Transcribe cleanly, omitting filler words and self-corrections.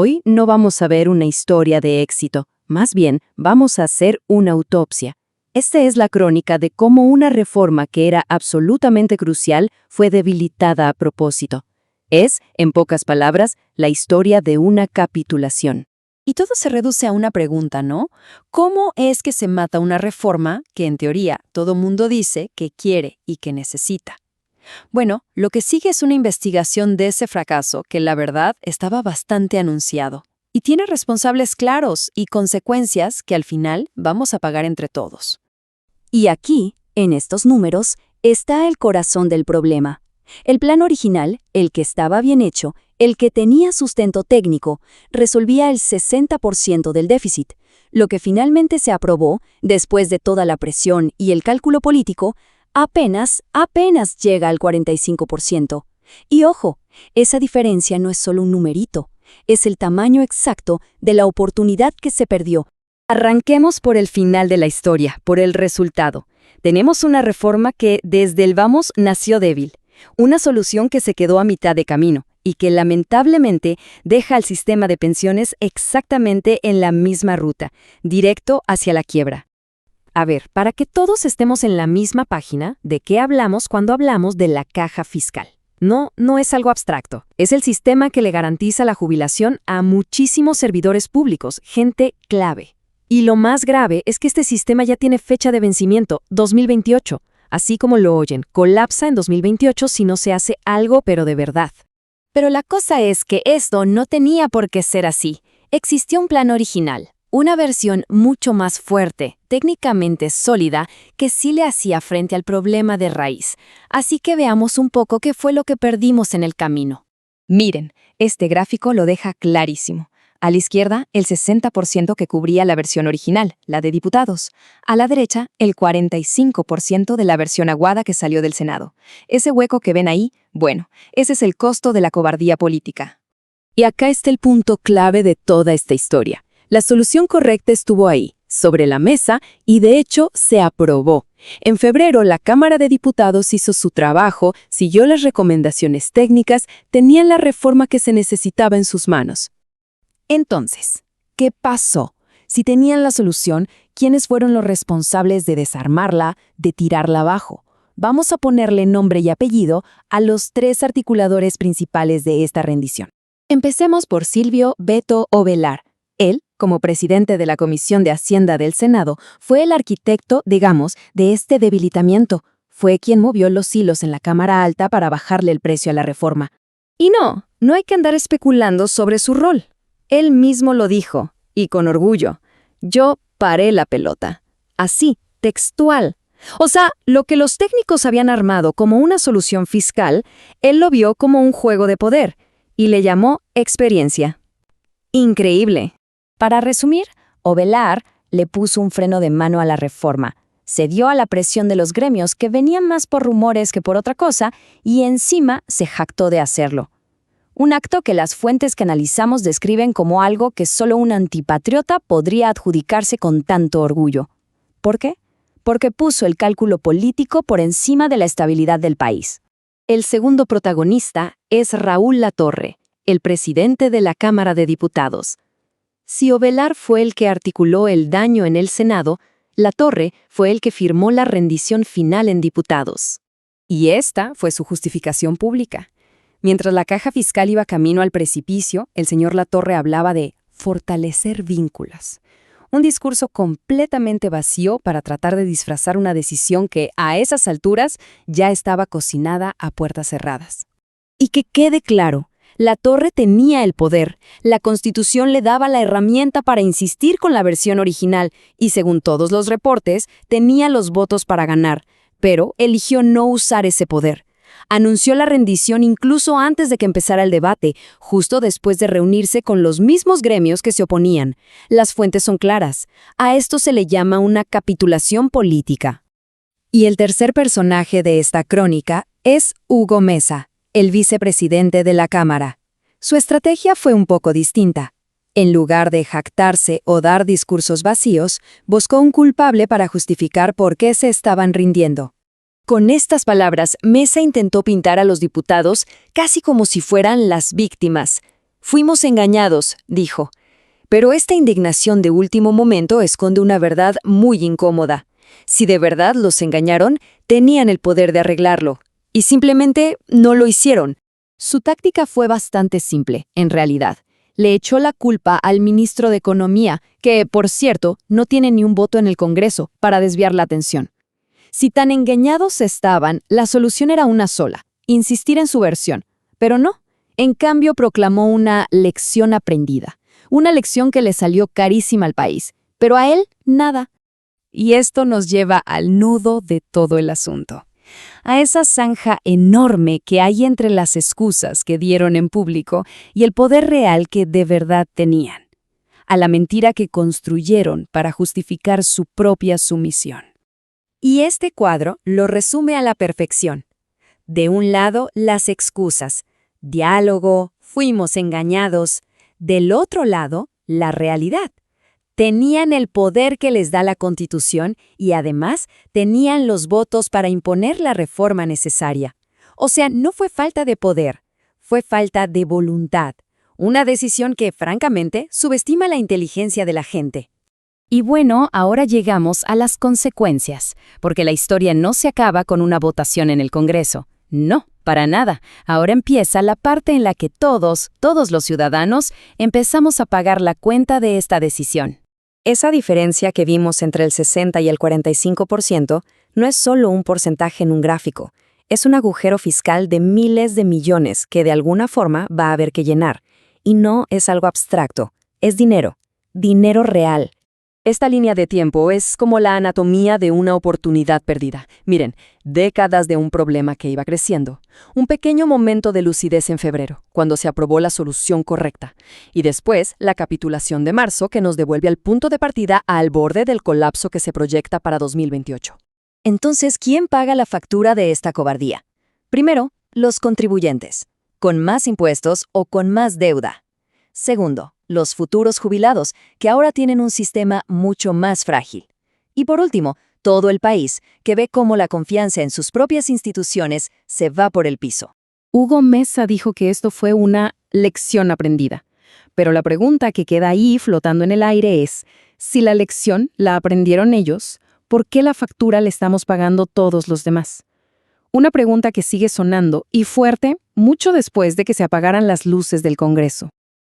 Hoy no vamos a ver una historia de éxito, más bien vamos a hacer una autopsia. Esta es la crónica de cómo una reforma que era absolutamente crucial fue debilitada a propósito. Es, en pocas palabras, la historia de una capitulación. Y todo se reduce a una pregunta, ¿no? ¿Cómo es que se mata una reforma que en teoría todo mundo dice que quiere y que necesita? Bueno, lo que sigue es una investigación de ese fracaso que la verdad estaba bastante anunciado y tiene responsables claros y consecuencias que al final vamos a pagar entre todos. Y aquí, en estos números, está el corazón del problema. El plan original, el que estaba bien hecho, el que tenía sustento técnico, resolvía el 60% del déficit. Lo que finalmente se aprobó, después de toda la presión y el cálculo político, apenas llega al 45%. Y ojo, esa diferencia no es solo un numerito, es el tamaño exacto de la oportunidad que se perdió. Arranquemos por el final de la historia, por el resultado. Tenemos una reforma que desde el vamos nació débil, una solución que se quedó a mitad de camino y que lamentablemente deja al sistema de pensiones exactamente en la misma ruta, directo hacia la quiebra. A ver, para que todos estemos en la misma página, ¿de qué hablamos cuando hablamos de la caja fiscal? No es algo abstracto. Es el sistema que le garantiza la jubilación a muchísimos servidores públicos, gente clave. Y lo más grave es que este sistema ya tiene fecha de vencimiento, 2028. Así como lo oyen, colapsa en 2028 si no se hace algo, pero de verdad. Pero la cosa es que esto no tenía por qué ser así. Existió un plan original. Una versión mucho más fuerte, técnicamente sólida, que sí le hacía frente al problema de raíz. Así que veamos un poco qué fue lo que perdimos en el camino. Miren, este gráfico lo deja clarísimo. A la izquierda, el 60% que cubría la versión original, la de diputados. A la derecha, el 45% de la versión aguada que salió del Senado. Ese hueco que ven ahí, bueno, ese es el costo de la cobardía política. Y acá está el punto clave de toda esta historia. La solución correcta estuvo ahí, sobre la mesa, y de hecho se aprobó. En febrero, la Cámara de Diputados hizo su trabajo, siguió las recomendaciones técnicas, tenían la reforma que se necesitaba en sus manos. Entonces, ¿qué pasó? Si tenían la solución, ¿quiénes fueron los responsables de desarmarla, de tirarla abajo? Vamos a ponerle nombre y apellido a los tres articuladores principales de esta rendición. Empecemos por Silvio Beto Ovelar. Él, como presidente de la Comisión de Hacienda del Senado, fue el arquitecto, digamos, de este debilitamiento. Fue quien movió los hilos en la Cámara Alta para bajarle el precio a la reforma. Y no hay que andar especulando sobre su rol. Él mismo lo dijo, y con orgullo. Yo paré la pelota. Así, textual. O sea, lo que los técnicos habían armado como una solución fiscal, él lo vio como un juego de poder, y le llamó experiencia. Increíble. Para resumir, Ovelar le puso un freno de mano a la reforma, cedió a la presión de los gremios que venían más por rumores que por otra cosa y encima se jactó de hacerlo. Un acto que las fuentes que analizamos describen como algo que solo un antipatriota podría adjudicarse con tanto orgullo. ¿Por qué? Porque puso el cálculo político por encima de la estabilidad del país. El segundo protagonista es Raúl Latorre, el presidente de la Cámara de Diputados. Si Ovelar fue el que articuló el daño en el Senado, Latorre fue el que firmó la rendición final en diputados. Y esta fue su justificación pública. Mientras la caja fiscal iba camino al precipicio, el señor Latorre hablaba de fortalecer vínculos. Un discurso completamente vacío para tratar de disfrazar una decisión que, a esas alturas, ya estaba cocinada a puertas cerradas. Y que quede claro, Latorre tenía el poder, la Constitución le daba la herramienta para insistir con la versión original y, según todos los reportes, tenía los votos para ganar, pero eligió no usar ese poder. Anunció la rendición incluso antes de que empezara el debate, justo después de reunirse con los mismos gremios que se oponían. Las fuentes son claras. A esto se le llama una capitulación política. Y el tercer personaje de esta crónica es Hugo Mesa, el vicepresidente de la Cámara. Su estrategia fue un poco distinta. En lugar de jactarse o dar discursos vacíos, buscó un culpable para justificar por qué se estaban rindiendo. Con estas palabras, Mesa intentó pintar a los diputados casi como si fueran las víctimas. Fuimos engañados, dijo. Pero esta indignación de último momento esconde una verdad muy incómoda. Si de verdad los engañaron, tenían el poder de arreglarlo. Y simplemente no lo hicieron. Su táctica fue bastante simple, en realidad. Le echó la culpa al ministro de Economía, que, por cierto, no tiene ni un voto en el Congreso, para desviar la atención. Si tan engañados estaban, la solución era una sola, insistir en su versión. Pero no. En cambio, proclamó una lección aprendida. Una lección que le salió carísima al país. Pero a él, nada. Y esto nos lleva al nudo de todo el asunto. A esa zanja enorme que hay entre las excusas que dieron en público y el poder real que de verdad tenían. A la mentira que construyeron para justificar su propia sumisión. Y este cuadro lo resume a la perfección. De un lado, las excusas. Diálogo, fuimos engañados. Del otro lado, la realidad. Tenían el poder que les da la Constitución y además tenían los votos para imponer la reforma necesaria. O sea, no fue falta de poder, fue falta de voluntad. Una decisión que, francamente, subestima la inteligencia de la gente. Y bueno, ahora llegamos a las consecuencias, porque la historia no se acaba con una votación en el Congreso. No, para nada. Ahora empieza la parte en la que todos los ciudadanos, empezamos a pagar la cuenta de esta decisión. Esa diferencia que vimos entre el 60 y el 45% no es solo un porcentaje en un gráfico, es un agujero fiscal de miles de millones que de alguna forma va a haber que llenar. Y no es algo abstracto, es dinero, dinero real. Esta línea de tiempo es como la anatomía de una oportunidad perdida. Miren, décadas de un problema que iba creciendo. Un pequeño momento de lucidez en febrero, cuando se aprobó la solución correcta. Y después, la capitulación de marzo que nos devuelve al punto de partida al borde del colapso que se proyecta para 2028. Entonces, ¿quién paga la factura de esta cobardía? Primero, los contribuyentes, con más impuestos o con más deuda. Segundo, los futuros jubilados, que ahora tienen un sistema mucho más frágil. Y por último, todo el país, que ve cómo la confianza en sus propias instituciones se va por el piso. Hugo Mesa dijo que esto fue una lección aprendida. Pero la pregunta que queda ahí flotando en el aire es, si la lección la aprendieron ellos, ¿por qué la factura le estamos pagando todos los demás? Una pregunta que sigue sonando y fuerte mucho después de que se apagaran las luces del Congreso.